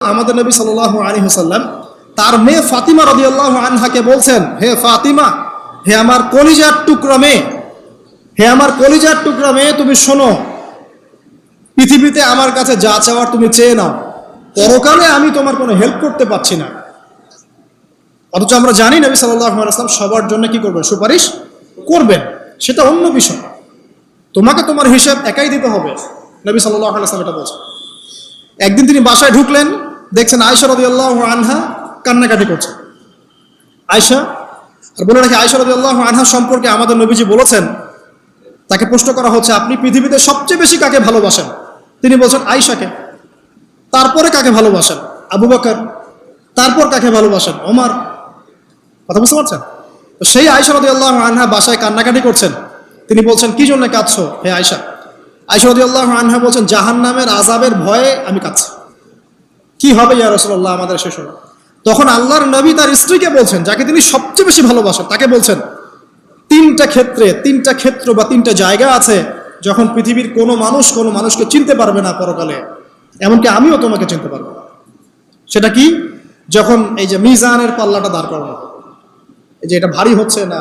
আমাদের নবী সাল্লাল্লাহু আলাইহি ওয়াসাল্লাম তার মেয়ে ফাতিমা রাদিয়াল্লাহু আনহাকে বলছেন, হে ফাতিমা, হে আমার কলিজার টুকরা মেয়ে, হে আমার কলিজার টুকরা মেয়ে, তুমি শোনো, পৃথিবীতে আমার কাছে যা চাওয়ার তুমি চেয়ে নাও, পরকালে আমি তোমার কোনো হেল্প করতে পারছি না। অথচ আমরা জানি নবী সাল্লাল্লাহু আলাইহি ওয়াসাল্লাম সবার জন্য কি করবেন? সুপারিশ করবেন, সেটা অন্য বিষয়। তোমাকে তোমার হিসাব একাই দিতে হবে, নবী সাল্লাল্লাহু আলাইহি ওয়াসাল্লাম এটা বলছেন। একদিন তিনি বাসায় ঢুকলেন, দেখছেন আয়েশা রাদিয়াল্লাহু আনহা কান্নাকাটি করছে। আয়েশা, আর বলে রাখি, আয়েশা রাদিয়াল্লাহু আনহা সম্পর্কে আমাদের নবীজি বলেছেন, তাকে প্রশ্ন করা হচ্ছে, আপনি পৃথিবীতে সবচেয়ে বেশি কাকে ভালোবাসেন? তিনি বলছেন আয়েশাকে। তারপরে কাকে ভালোবাসেন? আবু বকর। তারপর কাকে ভালোবাসেন? ওমর। কথা বুঝতে পারছেন? তো সেই আয়েশা রাদিয়াল্লাহু আনহা বাসায় কান্নাকাটি করছেন। তিনি বলছেন, কি জন্য কাঁদছো হে আয়েশা? আয়েশা রাদিয়াল্লাহু আনহা বলছেন, জাহান্নামের আযাবের ভয়ে আমি কাঁদছি। কি হবে ইয়া রাসূলুল্লাহ আমাদের শেষ হলো? তখন আল্লাহর নবী তার স্ত্রীকে বলছেন, যাকে তিনি সবচেয়ে বেশি ভালোবাসেন, তাকে বলছেন, তিনটা ক্ষেত্র বা তিনটা জায়গা আছে যখন পৃথিবীর কোনো মানুষকে চিনতে পারবে না পরকালে, এমনকি আমিও তোমাকে চিনতে পারবো না। সেটা কি? যখন এই যে মিজানের পাল্লাটা দাঁড় করানো, এই যে এটা ভারী হচ্ছে না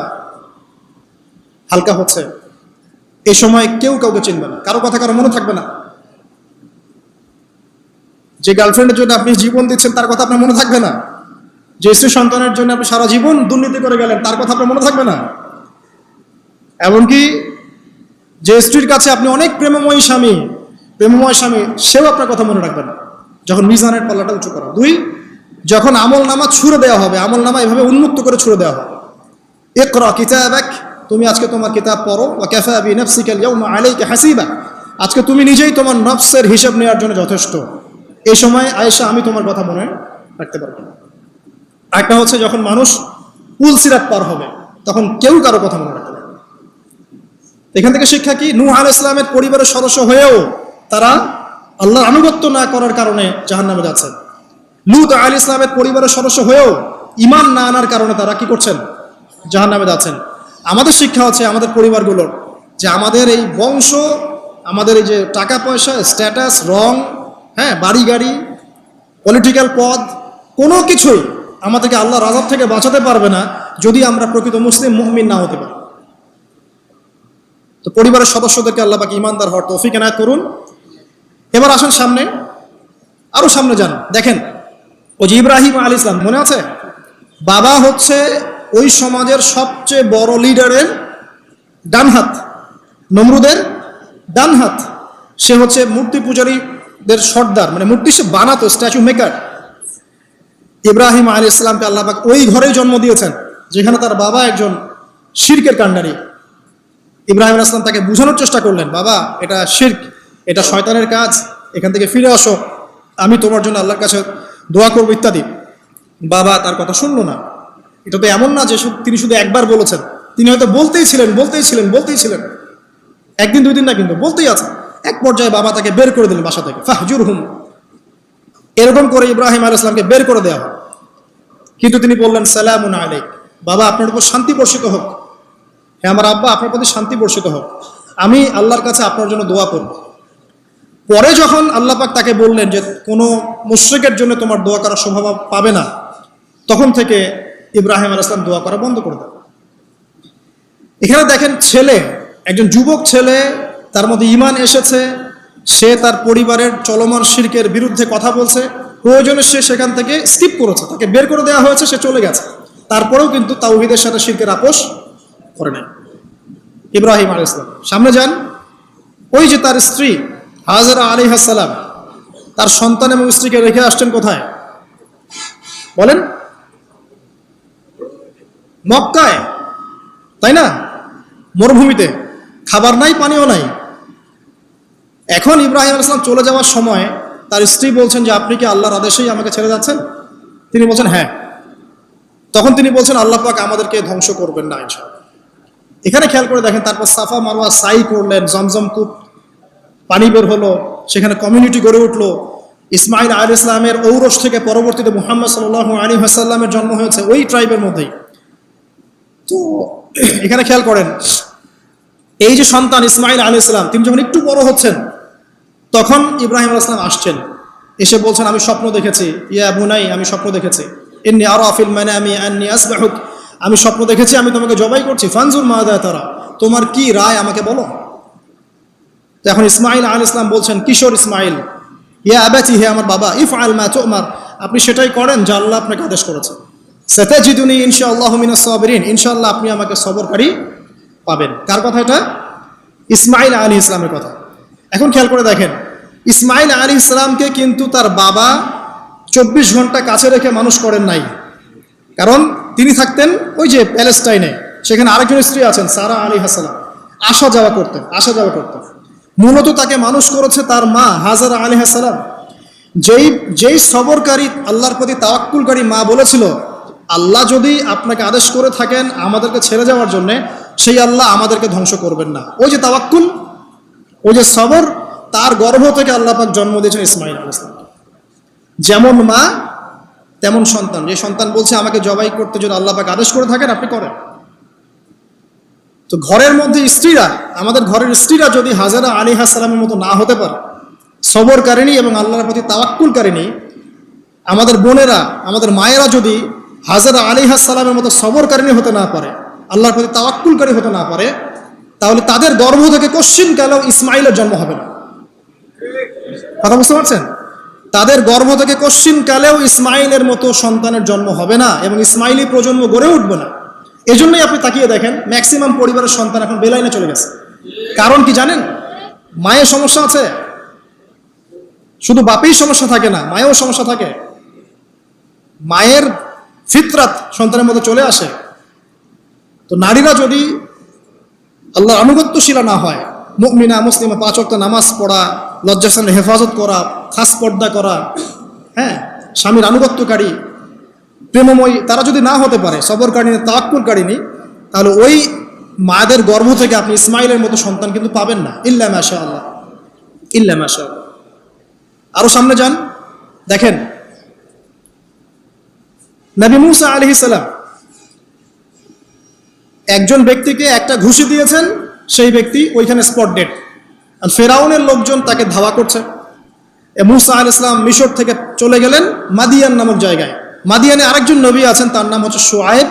হালকা হচ্ছে, এই সময় কেউ কাউকে চিনবে না, কারো কথা কারো মনে থাকবে না। যে গার্লফ্রেন্ডের জন্য আপনি জীবন দিচ্ছেন তার কথা আপনার মনে থাকবে না। যে স্ত্রী সন্তানের জন্য আপনি সারা জীবন দুর্নীতি করে গেলেন তার কথা আপনার মনে থাকবে না। এমনকি যে স্ত্রীর কাছে আপনি অনেক প্রেমময় স্বামী, সেও আপনার কথা মনে রাখবে না যখন মিজানের পাল্লাটা উঁচু করা। দুই, যখন আমল নামা ছুড়ে দেওয়া হবে, আমল নামা এভাবে উন্মুক্ত করে ছুড়ে দেওয়া হবে, ইকরা কিতাবাক, তুমি আজকে তোমার কিতাব পড়ো, ওয়া কাফা বিনাফসিকা আল-ইয়াওমা আলাইকা হাসিবা, আজকে তুমি নিজেই তোমার নফসের হিসাব নেওয়ার জন্য যথেষ্ট। এই সময় আয়েশা, আমি তোমার কথা মনে রাখতে পারবো না। একটা হচ্ছে যখন মানুষ পুল সিরাত পার হবে, তখন কেউ কারো কথা মনে রাখতে পারবে না। এখান থেকে শিক্ষা কি? নূহ আলাইহিস সালামের পরিবারের সদস্য হয়েও তারা আল্লাহর আনুগত্য না করার কারণে জাহান্নামে যাচ্ছেন। লূত আলাইহিস সালামের পরিবারের সদস্য হয়েও ঈমান না আনার কারণে তারা কি করছেন? জাহান্নামে যাচ্ছেন। আমাদের শিক্ষা হচ্ছে আমাদের পরিবারগুলোর, যে আমাদের এই বংশ, আমাদের এই যে টাকা পয়সা, স্ট্যাটাস, রং, হ্যাঁ, বাড়ি গাড়ি, পলিটিক্যাল পদ, কোনো কিছুই আমাদেরকে আল্লাহর আযাব থেকে বাঁচাতে পারবে না যদি আমরা প্রকৃত মুসলিম মুমিন না হতে পারি। তো পরিবারের সদস্যদেরকে আল্লাহ পাক ঈমানদার হওয়ার তৌফিক এনায়েত করুন। এবার আসেন সামনে, আরো সামনে যান, দেখেন ওই যে ইব্রাহিম আলাইহিস সালাম, মনে আছে? বাবা হচ্ছে ওই সমাজের সবচেয়ে বড় লিডারের ডান হাত, নমরুদের ডান হাত। সে হচ্ছে মূর্তি পূজারীদের সর্দার, মানে মূর্তি সে বানাতো, স্ট্যাচু মেকার। ইব্রাহিম আলাইহিস সালামকে আল্লাহ পাক ওই ঘরেই জন্ম দিয়েছেন যেখানে তার বাবা একজন শিরকের কাণ্ডারী। ইব্রাহিম আলাইহিস সালাম তাকে বোঝানোর চেষ্টা করলেন, বাবা এটা শিরক, এটা শয়তানের কাজ, এখান থেকে ফিরে আসো, আমি তোমার জন্য আল্লাহর কাছে দোয়া করবো ইত্যাদি। বাবা তার কথা শুনলো না। এটা তো এমন না যে তিনি শুধু একবার বলেছেন, তিনি হয়তো বলতেই ছিলেন, একদিন দুই দিন না, কিন্তু বলতেই আছে। এক পর্যায়ে বাবা তাকে বের করে দিলেন বাসা থেকে, ফাহজুরহুম, এরকম করে ইব্রাহিম আলাইহিস সালামকে বের করে দেওয়া হয়। কিন্তু তিনি বললেন, সালামুন আলাইক, বাবা আপনার উপর শান্তি বর্ষিত হোক, হ্যাঁ আমার আব্বা আপনার প্রতি শান্তি বর্ষিত হোক, আমি আল্লাহর কাছে আপনার জন্য দোয়া করব। পরে যখন আল্লাহ পাক তাকে বললেন যে কোনো মুশরিকের জন্য তোমার দোয়া করার সম্ভাবনা পাবে না, তখন থেকে ইব্রাহিম আলাইহিস সালাম দোয়া করা বন্ধ করে দেন। এখানে দেখেন, ছেলে, একজন যুবক ছেলে, তার মধ্যে ঈমান এসেছে, সে তার পরিবারের চলমান শিরকের বিরুদ্ধে কথা বলছে, প্রয়োজনে সে সেখান থেকে স্কিপ করেছে, তাকে বের করে দেওয়া হয়েছে, সে চলে গেছে, তারপরেও কিন্তু তাওহীদের সাথে শিরকের আপোষ করে নাই ইব্রাহিম আলাইহিস সালাম। সামনে যান, ওই যে তার স্ত্রী হাজেরা আলাইহিস সালাম, তার সন্তান এবং স্ত্রীকে রেখে আসছেন কোথায় বলেন? মক্কায়, তাই না? মরুভূমিতে, খাবার নাই, পানিও নাই। এখন ইব্রাহিম আলাইহিস সালাম চলে যাওয়ার সময় তার স্ত্রী বলছেন যে আপনি কি আল্লাহর আদেশেই আমাকে ছেড়ে যাচ্ছেন? তিনি বলছেন হ্যাঁ। তখন তিনি বলছেন, আল্লাহ পাক আমাদেরকে ধ্বংস করবেন না ইনশাআল্লাহ। এখানে খেয়াল করে দেখেন, তারপর সাফা মারওয়া সাই করলেন, জমজম কূপ পানি বের হলো, সেখানে কমিউনিটি গড়ে উঠলো। ইসমাইল আলাইহিস সালামের ঔরস থেকে পরবর্তীতে মুহাম্মদ সাল্লাল্লাহু আলাইহি ওয়াসাল্লামের জন্ম হয়েছে ওই ট্রাইবের মধ্যেই। তো এখানে খেয়াল করেন, এই যে সন্তান ইসমাইল আলাইহিস সালাম, তিনি যখন একটু বড় হচ্ছেন, তখন ইব্রাহিম আলাইহিস সালাম আসছেন এসে বলছেন আমি স্বপ্ন দেখেছি, ইয়া বুনাই আমি স্বপ্ন দেখেছি, ইন্নী আরা ফিল মানামি আন্নী আসবাহুক, আমি স্বপ্ন দেখেছি আমি তোমাকে জবাই করছি, ফানজুর মাযা তারা, তোমার কি রায় আমাকে বলো। এখন ইসমাইল আলাইহিস সালাম বলছেন, কিশোর ইসমাইল, ইয়া আবাতি, হে আমার বাবা, ইফআল মা তুমার, আপনি সেটাই করেন যা আল্লাহ আপনাকে আদেশ করেছেন। সাতাজিদুনি ইনশাআল্লাহু মিনাস সাবিরিন, ইনশাআল্লাহ আপনি আমাকে সবরকারী পাবেন। কার কথা এটা? ইসমাইল আলাইহিস সালামের কথা। এখন খেয়াল করে দেখেন, ইসমাইল আলাইহিস সালামকে কিন্তু তার বাবা 24 ঘন্টা কাছে রেখে মানুষ করেন নাই। কারণ তিনি থাকতেন ওই যে প্যালেস্টাইনে, সেখানে আরেকজন স্ত্রী আছেন সারা আলাইহিস সালাম, আসা যাওয়া করতেন। মূলত তাকে মানুষ করেছে তার মা হাজারা আলাইহিস সালাম। যেই সবরকারী, আল্লাহর প্রতি তাওয়াক্কুলকারী মা বলেছিল, আল্লাহ যদি আপনাকে আদেশ করে থাকেন আমাদেরকে ছেড়ে যাওয়ার জন্য, সেই আল্লাহ আমাদেরকে ধ্বংস করবেন না। ওই যে তাওয়াক্কুল, ওই যে সবর, তার গর্ভ থেকে আল্লাহ পাক জন্ম দিয়েছেন ইসমাইল আলাইহিস সালাম। যেমন মা তেমন সন্তান। যে সন্তান বলছে আমাকে জবাই করতে যদি আল্লাহ পাক আদেশ করে থাকেন আপনি করেন। তো ঘরের মধ্যে স্ত্রীরা, আমাদের ঘরের স্ত্রীরা যদি হাজারা আলাইহিস সালামের মতো না হতে পারে, সবরকারিণী এবং আল্লাহর প্রতি তাওয়াক্কুলকারিণী, আমাদের বোনেরা, আমাদের মায়েরা যদি হাজারা আলাইহিস সালামের মতো সবরকারিণী হতে না পারে, আল্লাহর প্রতি তাওয়াক্কুলকারী হতে না পারে, তাহলে তাদের গর্ভ থেকে কোশ্চিন কালেও ইসমাইলের জন্ম হবে না। কথা বুঝতে পারছেন? তাদের গর্ভ থেকে কোশ্চিন কালেও ইসমাইলের মতো সন্তানের জন্ম হবে না এবং ইসমাইলি প্রজন্ম গড়ে উঠবে না। এই জন্যই আপনি তাকিয়ে দেখেন ম্যাক্সিমাম পরিবারের সন্তান এখন বেলাইনে চলে গেছে। কারণ কি জানেন? মায়ের সমস্যা আছে। শুধু বাপেই সমস্যা থাকে না, মায়েও সমস্যা থাকে। মায়ের ফিতরাত সন্তানের মধ্যে চলে আসে। তো নারীরা যদি আল্লাহর আনুগত্যশীলা না হয়, মুমিনা মুসলিমা, 5 ওয়াক্ত নামাজ পড়া, লজ্জাস্থানের হেফাজত করা, খাস পর্দা করা, হ্যাঁ, স্বামীর আনুগত্যকারী, প্রেমময়ী, তারা যদি না হতে পারে, সবরকারিণী, তাওয়াক্কুলকারিণী, তাহলে ওই মাদের গর্ভ থেকে আপনি ইসমাইলের মতো সন্তান কিন্তু পাবেন না। ইল্লা মাশাআল্লাহ, ইল্লা মাশাআল্লাহ। আরো সামনে যান, দেখেন নবী মুসা আলাইহিস সালাম একজন ব্যক্তিকে একটা ঘুষি দিয়েছেন, সেই ব্যক্তি ওইখানে স্পট ডেড। আর ফেরাউনের লোকজন তাকে ধাওয়া করছে। মুসা আলাইহিস সালাম মিশর থেকে চলে গেলেন মাদিয়ান নামক জায়গায়। মাদিয়ানে আরেকজন নবী আছেন, তার নাম হচ্ছে শুআয়ব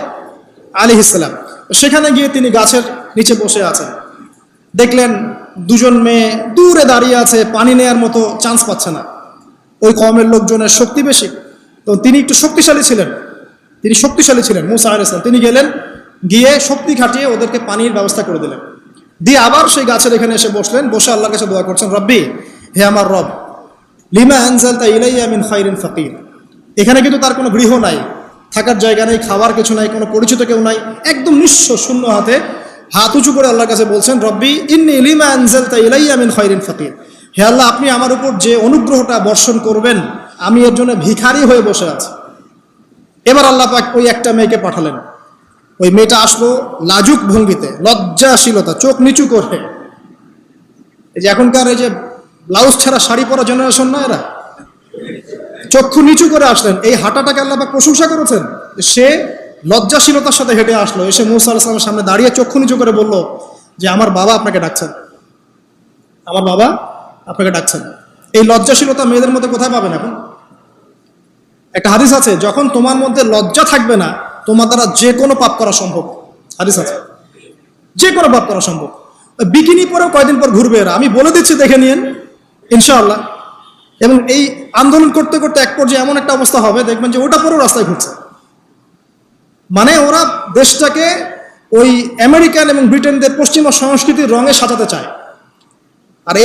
আলাইহিস সালাম। সেখানে গিয়ে তিনি গাছের নিচে বসে আছেন। দেখলেন দুজন মেয়ে দূরে দাঁড়িয়ে আছে, পানি নেয়ার মতো চান্স পাচ্ছে না। ওই কওমের লোকজনের শক্তি বেশি, তো তিনি একটু শক্তিশালী ছিলেন মুসা আলাইহিস সালাম। তিনি গেলেন, গিয়ে শক্তি খাটিয়ে ওদেরকে পানির ব্যবস্থা করে দিলেন। দিয়ে আবার সেই গাছের এখানে এসে বসলেন, বসে আল্লাহর কাছে দোয়া করছেন, রব্বি, হে আমার রব, লিমা আনজালতা ইলাইয়া মিন খাইরিন ফাকির। এখানে কিন্তু তার কোনো গৃহ নাই, থাকার জায়গা নেই, খাবার কিছু নাই, কোনো পরিচিত কেউ নাই, একদম নিঃস্ব শূন্য হাতে হাত উঁচু করে আল্লাহর কাছে বলছেন, রব্বি ইন্নী লিমা আনজালতা ইলাইয়া মিন খাইরিন ফাকির। হে আল্লাহ, আপনি আমার উপর যে অনুগ্রহটা বর্ষণ করবেন, আমি এর জন্য ভিখারি হয়ে বসে আছি। এবার আল্লাহ পাক ওই একটা মেয়েকে পাঠালেন। ওই মেয়েটা আসলো লাজুক ভঙ্গিতে, লজ্জাশীলতা, চোখ নিচু করে। এই যে এখনকার এই যে ব্লাউজ ছাড়া শাড়ি পরা জেনারেশন না, এরা চক্ষু নিচু করে আসলেন। এই হাঁটাটাকে আল্লাহ পাক প্রশংসা করেছেন। সে লজ্জাশীলতার সাথে হেঁটে আসলো, এসে মুসা আলাইহিস সালামের সামনে দাঁড়িয়ে চক্ষু নিচু করে বলল যে আমার বাবা আপনাকে ডাকছেন, আমার বাবা আপনাকে ডাকছেন। এই লজ্জাশীলতা মেয়েদের মধ্যে কোথায় পাবেন এখন? একটা হাদিস আছে, যখন তোমার মধ্যে লজ্জা থাকবে না, তোমার দ্বারা যে কোনো পাপ করা সম্ভব। হাদিস আছে, যে কোনো পাপ করা সম্ভব। বিকিনি পরেও কয়দিন পর ঘুরবে এরা, আমি বলে দিচ্ছি, দেখে নিন ইনশাআল্লাহ। এবং এই আন্দোলন করতে করতে এক পর্যায়ে এমন একটা অবস্থা হবে, দেখবেন যে ওটা পরেও রাস্তায় ঘুরছে। মানে ওরা দেশটাকে ওই আমেরিকান এবং ব্রিটেনদের পশ্চিমা সংস্কৃতির রঙে সাজাতে চায়। আর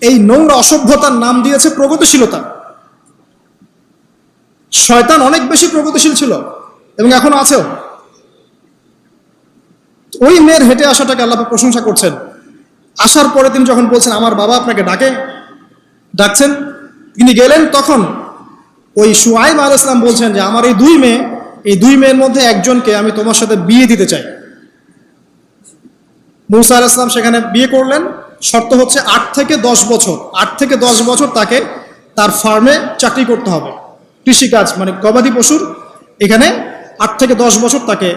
এই নোংরা অসভ্যতার নাম দিয়েছে প্রগতিশীলতা। শয়তান অনেক বেশি প্রগতিশীল ছিল এবং এখনো আছেও। ওই মেয়ের হেঁটে আসাটাকে আল্লাহ পাক প্রশংসা করছেন। আসার পরে তিনি যখন বলছেন আমার বাবা আপনাকে ডাকছেন, তিনি গেলেন, তখন ওই শুআয়ব আলাইহিস সালাম বলছেন যে আমার এই দুই মেয়ের মধ্যে একজনকে আমি তোমার সাথে বিয়ে দিতে চাই। মুসা আলাইহিস সালাম সেখানে বিয়ে করলেন। শর্ত হচ্ছে 8 থেকে 10 বছর তাকে তার ফার্মে চাকরি করতে হবে, কৃষিকাজ মানে গবাদি পশুর, এখানে 8 থেকে 10 বছর তাকে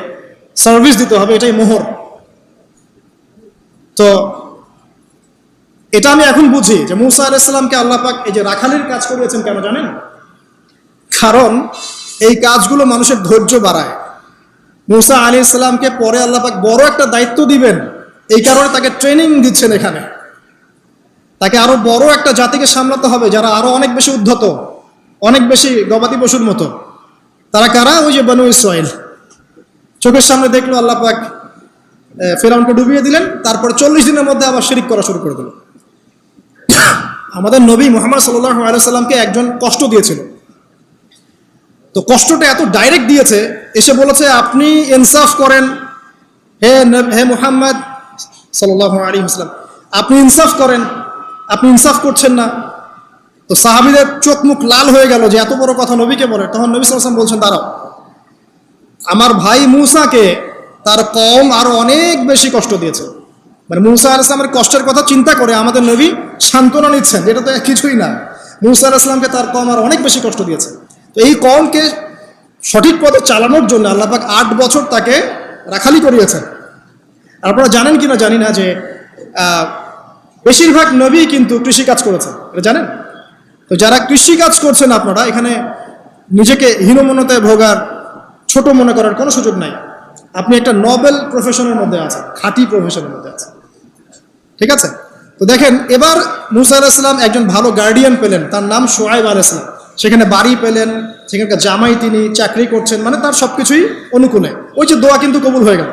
সার্ভিস দিতে হবে, এটাই মোহর। তো এটা আমি এখন বুঝি যে মূসা আলাইহিস সালামকে আল্লাহ পাক এই যে রাখালির কাজ করিয়েছেন কেন জানেন? কারণ এই কাজগুলো মানুষের ধৈর্য বাড়ায়। মূসা আলাইহিস সালামকে পরে আল্লাহ পাক বড় একটা দায়িত্ব দিবেন, এই কারণে তাকে ট্রেনিং দিচ্ছেন এখানে। তাকে আরো বড় একটা জাতিকে সামলাতে হবে যারা আরো অনেক বেশি উদ্ধত, অনেক বেশি গবাদি পশুর মতো। তারা কারা? ওই যে বনু ইসরাইল। চোখের সামনে দেখলো আল্লাহ পাক ফিরআউনকে ডুবিয়ে দিলেন, তারপর 40 দিনের মধ্যে আবার শিরিক করা শুরু করে দিল। আমাদের নবী মুহাম্মদ সাল্লাল্লাহু আলাইহি সাল্লামকে একজন কষ্ট দিয়েছিল, তো কষ্টটা এত ডাইরেক্ট দিয়েছে, এসে বলেছে আপনি ইনসাফ করেন, হে মুহাম্মদ সাল্লাল্লাহু আলাইহি ওয়াসাল্লাম, আপনি ইনসাফ করেন, আপনি ইনসাফ করছেন না। তো সাহাবীদের চোখ মুখ লাল হয়ে গেল যে এত বড় কথা নবীকে বলে। তখন নবী সাল্লাল্লাহু আলাইহি ওয়াসাল্লাম বলছেন, দাঁড়াও, আমার ভাই মূসাকে তার কওম আরো অনেক বেশি কষ্ট দিয়েছে। মানে মূসা আলাইহিস সালামের কষ্টের কথা চিন্তা করে আমাদের নবী সান্ত্বনা নিচ্ছেন, এটা তো কিছুই না। মূসা আলাইহিস সালামকে তার কওম আর অনেক বেশি কষ্ট দিয়েছে। তো এই কওমকে সঠিক পথে চালানোর জন্য আল্লাহ পাক 8 বছর তাকে রাখালি করিয়েছেন। আপনারা জানেন কিনা জানি না যে বেশিরভাগ নবী কিন্তু কৃষিকাজ করেছেন, এটা জানেন? তো যারা কৃষিকাজ করছেন আপনারা এখানে নিজেকে হীনমন্যতায় ভোগার, ছোট মনে করার কোনো সুযোগ নাই। আপনি একটা নোবেল প্রফেশনের মধ্যে আছেন, খাঁটি প্রফেশনের মধ্যে আছেন, ঠিক আছে? তো দেখেন, এবার মূসা আলাইহিস সালাম একজন ভালো গার্ডিয়ান পেলেন, তার নাম শুআয়ব আলাইহিস সালাম। সেখানে বাড়ি পেলেন, সেখানকার জামাই, তিনি চাকরি করছেন, মানে তার সবকিছুই অনুকূলে। ওই যে দোয়া কিন্তু কবুল হয়ে গেল।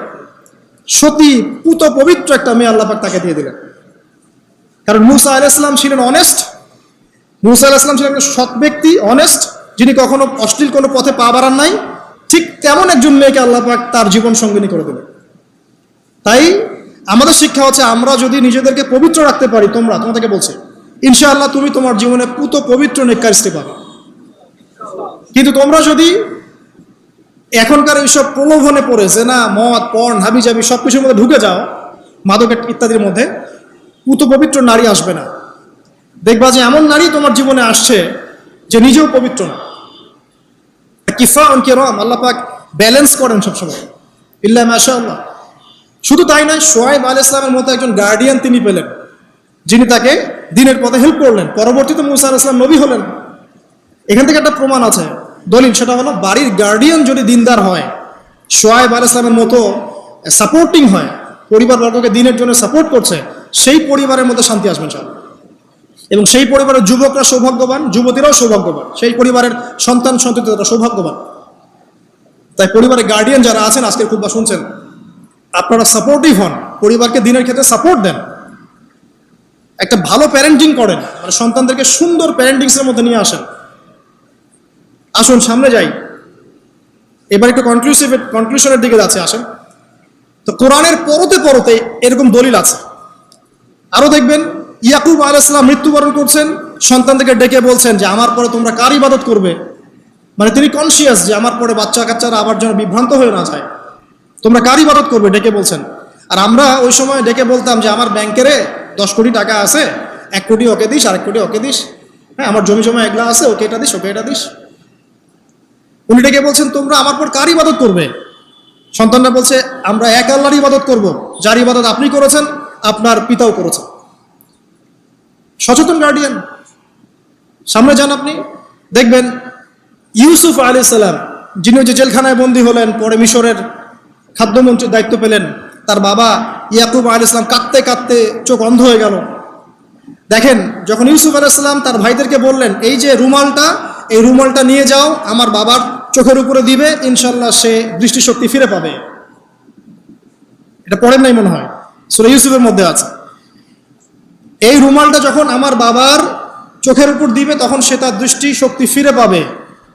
সতী পুত পবিত্র একটা মেয়ে আল্লাহ পাক তাকে দিয়ে দিলেন। কারণ মূসা আলাইহিস সালাম ছিলেন অনেস্ট, মূসা আলাইহিস সালাম ছিলেন একটা সৎ ব্যক্তি, অনেস্ট, যিনি কখনো অশ্লীল কোনো পথে পা বাড়ান নাই। ঠিক তেমন একজন মেয়েকে আল্লাহ পাক তার জীবন সঙ্গিনী করে দিলেন। তাই আমাদের শিক্ষা হচ্ছে, আমরা যদি নিজেদেরকে পবিত্র রাখতে পারি, তোমাদেরকে বলছি, ইনশাআল্লাহ তুমি তোমার জীবনে পুত পবিত্র নেককার স্ত্রী পাবে। কিন্তু তোমরা যদি এখনকার এইসব প্রলোভনে পড়ে যে না, মদ, পর্ন, হাবিজাবি সবকিছুর মধ্যে ঢুকে যাও, মাদক ইত্যাদির মধ্যে, পুত পবিত্র নারী আসবে না। দেখবা যে এমন নারী তোমার জীবনে আসছে যে নিজেও পবিত্র না। কিফাউন কিরাম, আল্লাহ পাক ব্যালেন্স করেন সবসময়, ইল্লা মাশাআল্লাহ। শুধু তাই নয়, শুআয়ব আলাইহিস সালামের মতো একজন গার্ডিয়ান তিনি পেলেন, যিনি তাকে দ্বীনের পথে হেল্প করলেন। পরবর্তীতে মূসা আলাইহিস সালাম নবী হলেন। এখান থেকে একটা প্রমাণ আছে, দলিল, সেটা হলো বাড়ির গার্ডিয়ান যদি দিনদার হয়, শুআয়ব আলাইহিস সালামের মতো সাপোর্টিং হয়, পরিবারবর্গকে দ্বীনের জন্য সাপোর্ট করছে, সেই পরিবারের মধ্যে শান্তি আসবে ইনশাআল্লাহ। এবং সেই পরিবারের যুবকরা সৌভাগ্যবান, যুবতীরাও সৌভাগ্যবান, সেই পরিবারের সন্তান সন্ততিরা সৌভাগ্যবান। তাই পরিবারের গার্ডিয়ান যারা আছেন, আজকের খুতবা শুনছেন, আপনারা সাপোর্টিভ হন, পরিবারকে দ্বীনের ক্ষেত্রে সাপোর্ট দেন, একটা ভালো প্যারেন্টিং করেন, মানে সন্তানদেরকে সুন্দর প্যারেন্টিংসের মধ্যে নিয়ে আসেন। আসুন সামনে যাই, এবার একটু কনক্লুশনের দিকে যাচ্ছে, আসেন। তো কোরআনের পরতে পরতে এরকম দলিল আছে। আরো দেখবেন, ইয়াকুব আলাইহিস সালাম মৃত্যুবরণ করছেন, সন্তানদেরকে ডেকে বলছেন যে আমার পরে তোমরা কার ইবাদত করবে। মানে তিনি কনসিয়াস যে আমার পরে বাচ্চা কাচ্চারা আবার যেন বিভ্রান্ত হয়ে না যায়, তোমরা কার ইবাদত করবে, ডেকে বলছেন। আর আমরা ওই সময় ডেকে বলতাম যে আমার ব্যাংকেরে 10 কোটি টাকা আছে, 1 কোটি ওকে দিস, আর 1 কোটি ওকে দিস, হ্যাঁ, আমার জমি জমা এগুলা আছে, ওকে এটা দিস, ওকে এটা দিস। উনি ডেকে বলছেন তোমরা আমার পর কার ইবাদত করবে। সন্তানরা বলছে আমরা এক আল্লাহর ইবাদত করব, যার ইবাদত আপনি করেছেন, আপনার পিতাও করেছেন। সচেতন গার্ডিয়ান। সামনে যান, আপনি দেখবেন ইউসুফ আলাইহিস সালাম, যিনি যে জেলখানায় বন্দী হলেন, পরে মিশরের খাদ্যমন্ত্রীর দায়িত্ব পেলেন, তার বাবা ইয়াকুব আলাইহিস সালাম কাঁদতে কাঁদতে চোখ অন্ধ হয়ে গেল। দেখেন, যখন ইউসুফ আলাইহিস সালাম তার ভাইদেরকে বললেন এই যে রুমালটা, এই রুমালটা নিয়ে যাও, আমার বাবার চোখের উপরে দিবে, ইনশাল্লাহ সে দৃষ্টিশক্তি ফিরে পাবে। এটা পড়েন নাই মনে হয়, সূরা ইউসুফের মধ্যে আছে। এই রুমালটা যখন আমার বাবার চোখের উপর দিবে, তখন সে তার দৃষ্টিশক্তি ফিরে পাবে।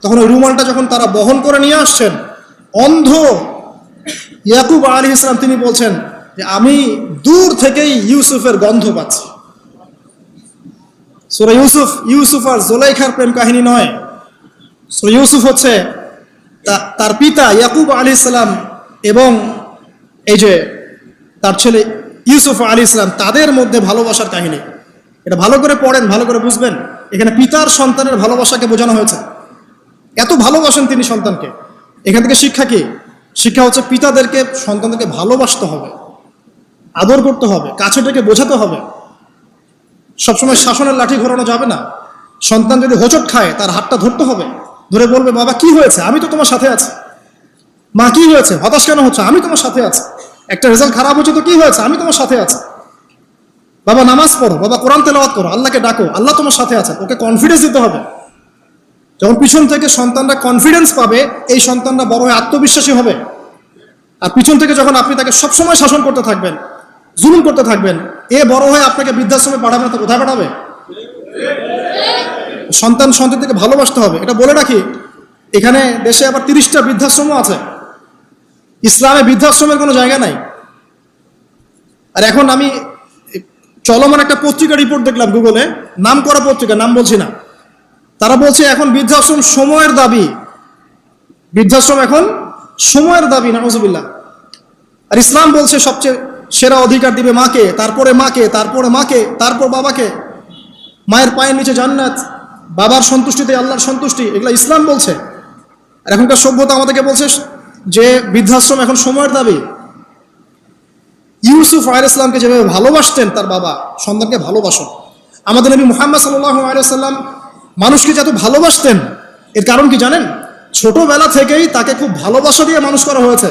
তখন ওই রুমালটা যখন তারা বহন করে নিয়ে আসছেন, অন্ধ ইয়াকুব আলাইহিস সালাম তিনি বলছেন যে আমি দূর থেকেই ইউসুফের গন্ধ পাচ্ছি। সূরা ইউসুফ আর জুলাইখার প্রেম কাহিনী নয়। সূরা ইউসুফ হচ্ছে তার পিতা ইয়াকুব আলাইহিস সালাম এবং এই যে তার ছেলে ইউসুফ আলাইহিস সালাম, তাদের মধ্যে ভালোবাসার কাহিনী। এটা ভালো করে পড়েন, ভালো করে বুঝবেন। এখানে পিতার সন্তানের ভালোবাসাকে বোঝানো হয়েছে। এত ভালোবাসেন তিনি সন্তানকে। এখান থেকে শিক্ষা কি? শিক্ষা হচ্ছে পিতাদেরকে, সন্তানদেরকে ভালোবাসতে হবে, আদর করতে হবে, কাছে থেকে বোঝাতে হবে। সবসময় শাসনের লাঠি ঘোরানো যাবে না। সন্তান যদি হোঁচট খায় তার হাতটা ধরতে হবে, ধরে বলবে, বাবা কি হয়েছে, আমি তো তোমার সাথে আছি। মা কি হয়েছে, হতাশ কেন হচ্ছে, আমি তোমার সাথে আছি। একটা রেজাল্ট খারাপ হচ্ছে তো কি হয়েছে, আমি তোমার সাথে আছি। বাবা নামাজ পড়ো, বাবা কোরআন তেলাওয়াত করো, আল্লাহকে ডাকো, আল্লাহ তোমার সাথে আছে। ওকে কনফিডেন্স দিতে হবে। যখন পিছন থেকে সন্তানরা কনফিডেন্স পাবে, এই সন্তানরা বড় হয়ে আত্মবিশ্বাসী হবে। আর পিছন থেকে যখন আপনি তাকে সবসময় শাসন করতে থাকবেন, জুলুম করতে থাকবেন, এ বড় হয়ে আপনাকে বৃদ্ধাশ্রমে পাঠাবে না তো কোথায় পাঠাবে? সন্তানকে ভালোবাসতে হবে। এটা বলে রাখি, এখানে দেশে আবার 30টা বৃদ্ধাশ্রমও আছে। ইসলামে বৃদ্ধাশ্রমের কোনো জায়গা নাই। আর এখন আমি চলমান একটা পত্রিকা রিপোর্ট দেখলাম গুগলে, নাম করা পত্রিকা, নাম বলছি না। তারা বলছে এখন বৃদ্ধাশ্রম সময়ের দাবি। বৃদ্ধাশ্রম এখন সময়ের দাবি, নাউজুবিল্লাহ। আর ইসলাম বলছে সবচেয়ে সেরা অধিকার দিবে মাকে, তারপরে মাকে, তারপরে মাকে, তারপর বাবাকে। মায়ের পায়ের নিচে জান্নাত, বাবার সন্তুষ্টিতে আল্লাহর সন্তুষ্টি, এগুলো ইসলাম বলছে। আর এখনকার সভ্যতা আমাদেরকে বলছে যে বৃদ্ধাশ্রম এখন সময়ের দাবি। ইউসুফ আলাইহিস সালামকে যেভাবে ভালোবাসতেন তার বাবা, সন্তানকে ভালোবাসো। আমাদের নবী মুহাম্মদ সাল্লাল্লাহু আলাইহি সাল্লাম মানুষকে যত ভালোবাসতেন, এর কারণ কি জানেন? ছোটবেলা থেকেই তাকে খুব ভালোবাসা দিয়ে মানুষ করা হয়েছে।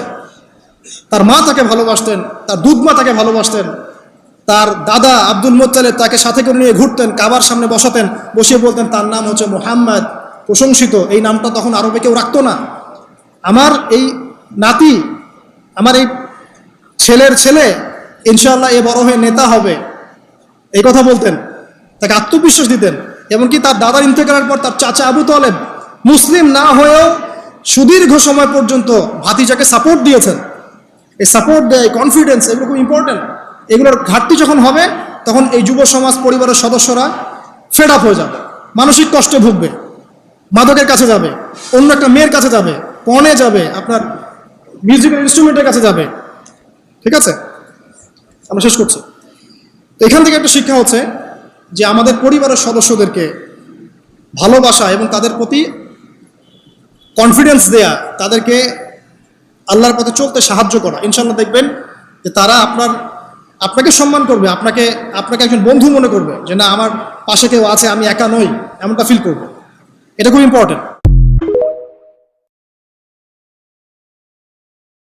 তার মা তাকে ভালোবাসতেন, তার দুধ মা তাকে ভালোবাসতেন, তার দাদা আব্দুল মুত্তালিব তাকে সাথে করে নিয়ে ঘুরতেন, কাবার সামনে বসাতেন, বসিয়ে বলতেন তার নাম হচ্ছে মুহাম্মদ, প্রশংসিত। এই নামটা তখন আরবে কেউ রাখতো না। আমার এই নাতি, আমার এই ছেলের ছেলে ইনশাআল্লাহ এ বড় হয়ে নেতা হবে, এই কথা বলতেন। তাকে আত্মবিশ্বাস দিতেন। এমনকি তার দাদার ইন্তেকালের পর তার চাচা আবু তালেব মুসলিম না হয়েও সুদীর্ঘ সময় পর্যন্ত ভাতিজাকে সাপোর্ট দিয়েছেন। এই সাপোর্ট দেয়, কনফিডেন্স, এগুলো খুব ইম্পর্টেন্ট। এগুলোর ঘাটতি যখন হবে তখন এই যুব সমাজ পরিবারের সদস্যরা ফেড আপ হয়ে যাবে, মানসিক কষ্টে ভুগবে, মাদকের কাছে যাবে, অন্য একটা মেয়ের কাছে যাবে, পণে যাবে, আপনার মিউজিক্যাল ইনস্ট্রুমেন্টের কাছে যাবে। ঠিক আছে, আমরা শেষ করছি। এখান থেকে একটা শিক্ষা হচ্ছে যে আমাদের পরিবারের সদস্যদেরকে ভালোবাসা এবং তাদের প্রতি কনফিডেন্স দেয়া, তাদেরকে আল্লাহর পথে চলতে সাহায্য করা। ইনশাআল্লাহ দেখবেন যে তারা আপনাকে সম্মান করবে, আপনাকে একজন বন্ধু মনে করবে, যে না আমার পাশে কেউ আছে, আমি একা নই, এমনটা ফিল করবে। এটা খুব ইম্পর্টেন্ট।